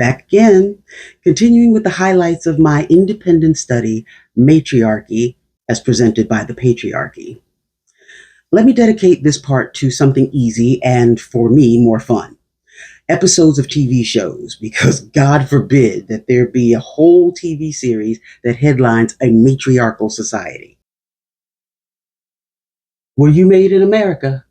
back again, continuing with the highlights of my independent study, Matriarchy, as presented by the Patriarchy. Let me dedicate this part to something easy and, for me, more fun. Episodes of TV shows, because God forbid that there be a whole TV series that headlines a matriarchal society. Were you made in America?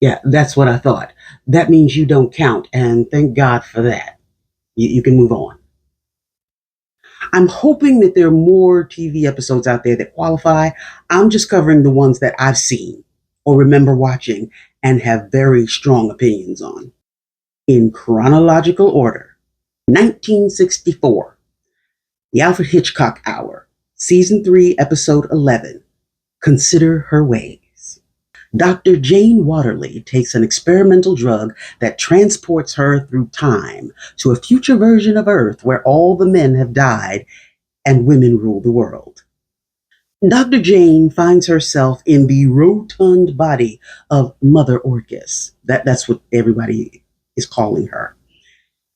Yeah, that's what I thought. That means you don't count, and thank God for that. You can move on. I'm hoping that there are more TV episodes out there that qualify. I'm just covering the ones that I've seen or remember watching and have very strong opinions on. In chronological order, 1964, The Alfred Hitchcock Hour, Season 3, Episode 11, Consider Her Ways. Dr. Jane Waterley takes an experimental drug that transports her through time to a future version of Earth where all the men have died and women rule the world. Dr. Jane finds herself in the rotund body of Mother Orchis. That's what everybody is calling her.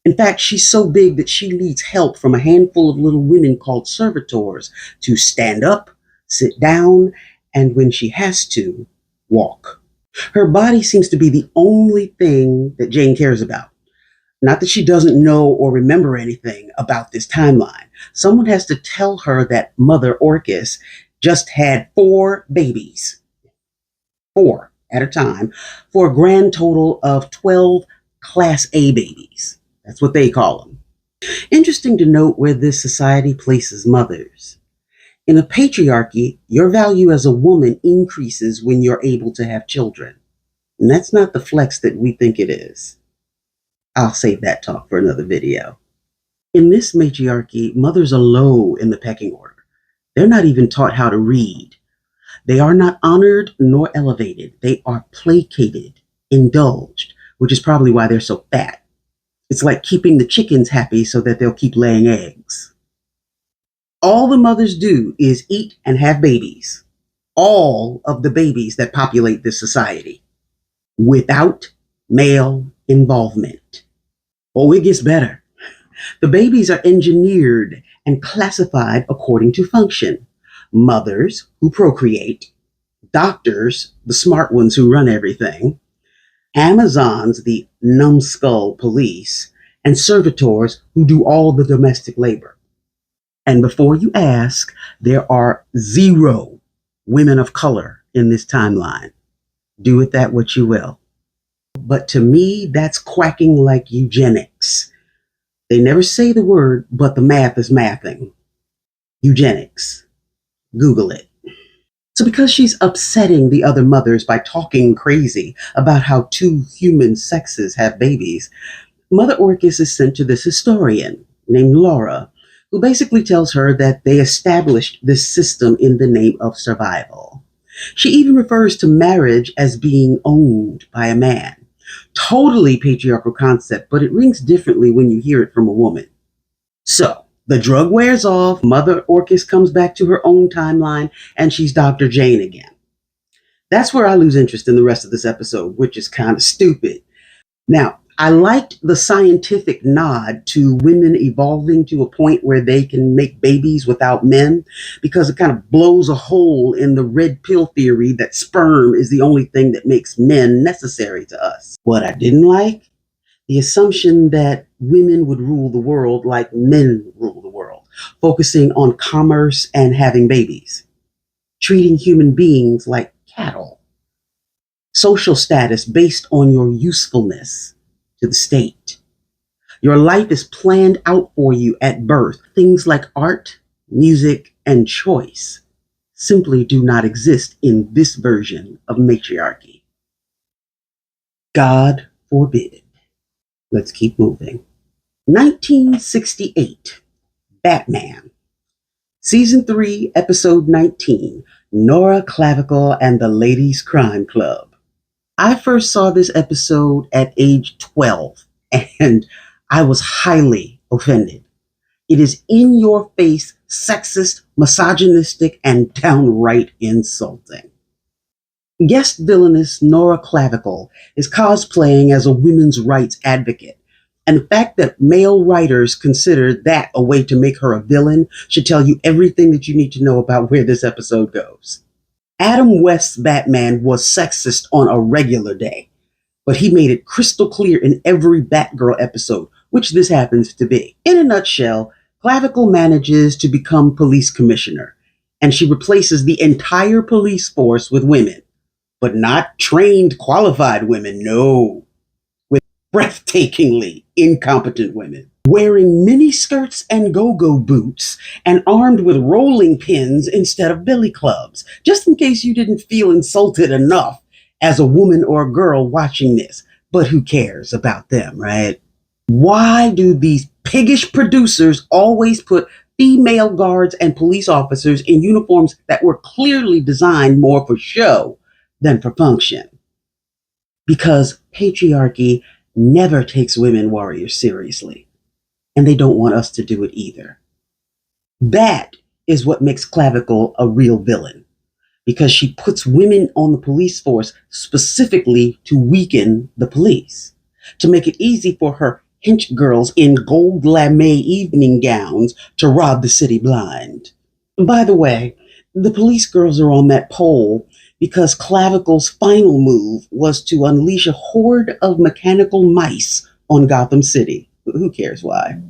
In fact, she's so big that she needs help from a handful of little women called servitors to stand up, sit down, and when she has to, walk. Her body seems to be the only thing that Jane cares about. Not that she doesn't know or remember anything about this timeline. Someone has to tell her that Mother Orchis just had 4 babies, 4 at a time, for a grand total of 12 Class A babies. That's what they call them. Interesting to note where this society places mothers. In a patriarchy, your value as a woman increases when you're able to have children. And that's not the flex that we think it is. I'll save that talk for another video. In this matriarchy, mothers are low in the pecking order. They're not even taught how to read. They are not honored nor elevated. They are placated, indulged, which is probably why they're so fat. It's like keeping the chickens happy so that they'll keep laying eggs. All the mothers do is eat and have babies. All of the babies that populate this society. Without male involvement. Oh, it gets better. The babies are engineered and classified according to function. Mothers who procreate. Doctors, the smart ones who run everything. Amazons, the numbskull police. And servitors who do all the domestic labor. And before you ask, there are 0 women of color in this timeline. Do with that what you will. But to me, that's quacking like eugenics. They never say the word, but the math is mathing. Eugenics. Google it. So because she's upsetting the other mothers by talking crazy about how 2 human sexes have babies, Mother Orchis is sent to this historian named Laura, who basically tells her that they established this system in the name of survival. She even refers to marriage as being owned by a man. Totally patriarchal concept, but it rings differently when you hear it from a woman. So, the drug wears off, Mother Orchis comes back to her own timeline, and she's Dr. Jane again. That's where I lose interest in the rest of this episode, which is kind of stupid. Now, I liked the scientific nod to women evolving to a point where they can make babies without men, because it kind of blows a hole in the red pill theory that sperm is the only thing that makes men necessary to us. What I didn't like, the assumption that women would rule the world like men rule the world, focusing on commerce and having babies, treating human beings like cattle, social status based on your usefulness to the state. Your life is planned out for you at birth. Things like art, music, and choice simply do not exist in this version of matriarchy. God forbid. Let's keep moving. 1968, Batman. Season 3, Episode 19, Nora Clavicle and the Ladies' Crime Club. I first saw this episode at age 12, and I was highly offended. It is in your face, sexist, misogynistic, and downright insulting. Guest villainess Nora Clavicle is cosplaying as a women's rights advocate, And the fact that male writers consider that a way to make her a villain should tell you everything that you need to know about where this episode goes. Adam West's Batman was sexist on a regular day, but he made it crystal clear in every Batgirl episode, which this happens to be. In a nutshell, Clavicle manages to become police commissioner, and she replaces the entire police force with women, but not trained, qualified women, no, with breathtakingly incompetent women. Wearing mini skirts and go-go boots and armed with rolling pins instead of billy clubs, just in case you didn't feel insulted enough as a woman or a girl watching this. But who cares about them, right? Why do these piggish producers always put female guards and police officers in uniforms that were clearly designed more for show than for function? Because patriarchy never takes women warriors seriously, and they don't want us to do it either. That is what makes Clavicle a real villain, because she puts women on the police force specifically to weaken the police, to make it easy for her hench girls in gold lame evening gowns to rob the city blind. By the way, the police girls are on that pole because Clavicle's final move was to unleash a horde of mechanical mice on Gotham City. Who cares why?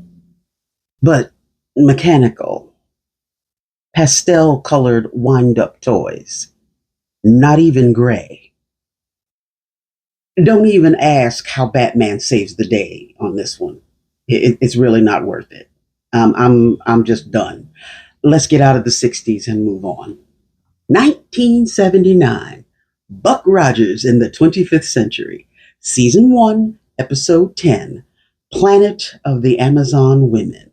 But mechanical, pastel-colored wind-up toys, not even gray. Don't even ask how Batman saves the day on this one. It's really not worth it. I'm just done. Let's get out of the 60s and move on. 1979, Buck Rogers in the 25th Century, Season 1, Episode 10, Planet of the Amazon Women.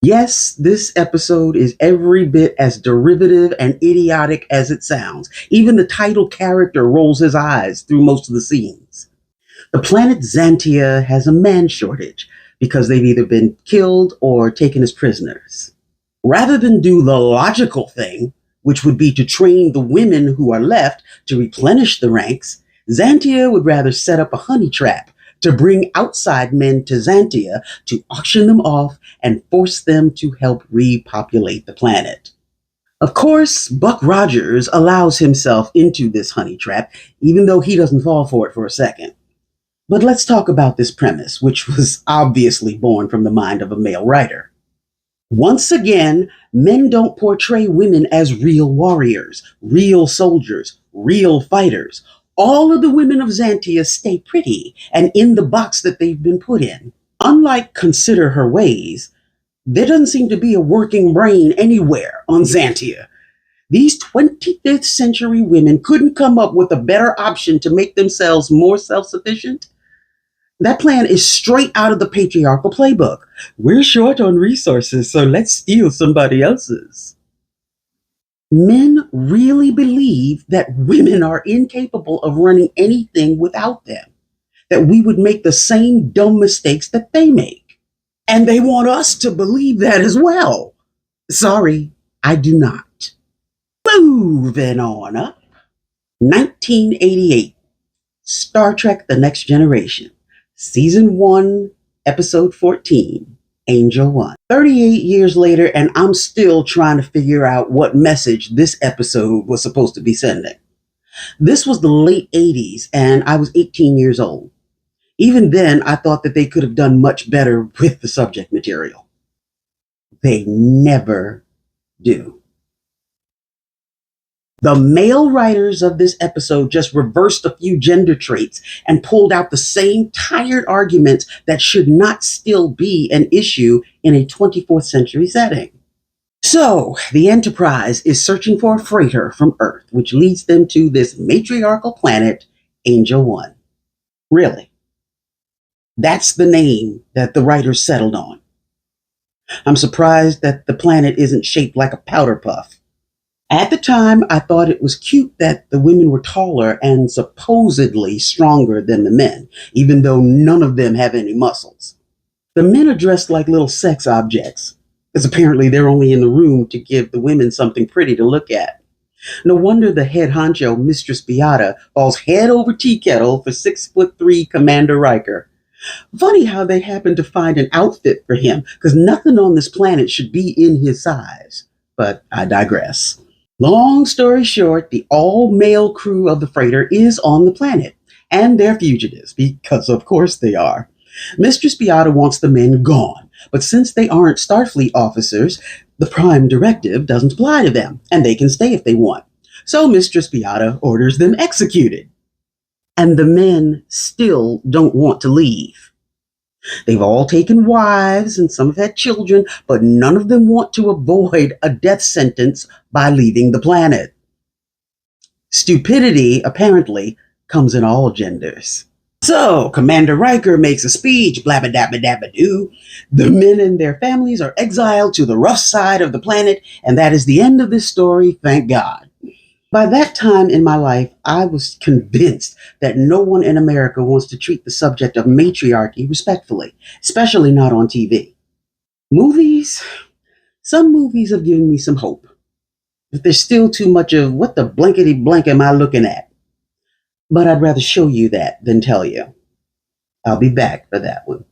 Yes, this episode is every bit as derivative and idiotic as it sounds. Even the title character rolls his eyes through most of the scenes. The planet Xantia has a man shortage because they've either been killed or taken as prisoners. Rather than do the logical thing, which would be to train the women who are left to replenish the ranks, Xantia would rather set up a honey trap to bring outside men to Xantia to auction them off and force them to help repopulate the planet. Of course, Buck Rogers allows himself into this honey trap, even though he doesn't fall for it for a second. But let's talk about this premise, which was obviously born from the mind of a male writer. Once again, men don't portray women as real warriors, real soldiers, real fighters. All of the women of Xantia stay pretty and in the box that they've been put in. Unlike Consider Her Ways, there doesn't seem to be a working brain anywhere on Xantia. These 25th century women couldn't come up with a better option to make themselves more self-sufficient. That plan is straight out of the patriarchal playbook. We're short on resources, so let's steal somebody else's. Men really believe that women are incapable of running anything without them, that we would make the same dumb mistakes that they make. And they want us to believe that as well. Sorry, I do not. Moving on up. 1988, Star Trek The Next Generation. Season 1, Episode 14, Angel One. 38 years later, and I'm still trying to figure out what message this episode was supposed to be sending. This was the late 80s, and I was 18 years old. Even then, I thought that they could have done much better with the subject material. They never do. The male writers of this episode just reversed a few gender traits and pulled out the same tired arguments that should not still be an issue in a 24th century setting. So, the Enterprise is searching for a freighter from Earth, which leads them to this matriarchal planet, Angel One. Really? That's the name that the writers settled on. I'm surprised that the planet isn't shaped like a powder puff. At the time, I thought it was cute that the women were taller and supposedly stronger than the men, even though none of them have any muscles. The men are dressed like little sex objects, because apparently they're only in the room to give the women something pretty to look at. No wonder the head honcho, Mistress Beata, falls head over tea kettle for 6'3" Commander Riker. Funny how they happened to find an outfit for him, because nothing on this planet should be in his size. But I digress. Long story short, the all male crew of the freighter is on the planet, and they're fugitives, because of course they are. Mistress Beata wants the men gone, but since they aren't Starfleet officers, the Prime Directive doesn't apply to them, and they can stay if they want. So Mistress Beata orders them executed. And the men still don't want to leave. They've all taken wives and some have had children, but none of them want to avoid a death sentence by leaving the planet. Stupidity, apparently, comes in all genders. So, Commander Riker makes a speech, blabba dabba dabba doo. The men and their families are exiled to the rough side of the planet, and that is the end of this story, thank God. By that time in my life, I was convinced that no one in America wants to treat the subject of matriarchy respectfully, especially not on TV. Movies, some movies have given me some hope, but there's still too much of what the blankety blank am I looking at? But I'd rather show you that than tell you. I'll be back for that one.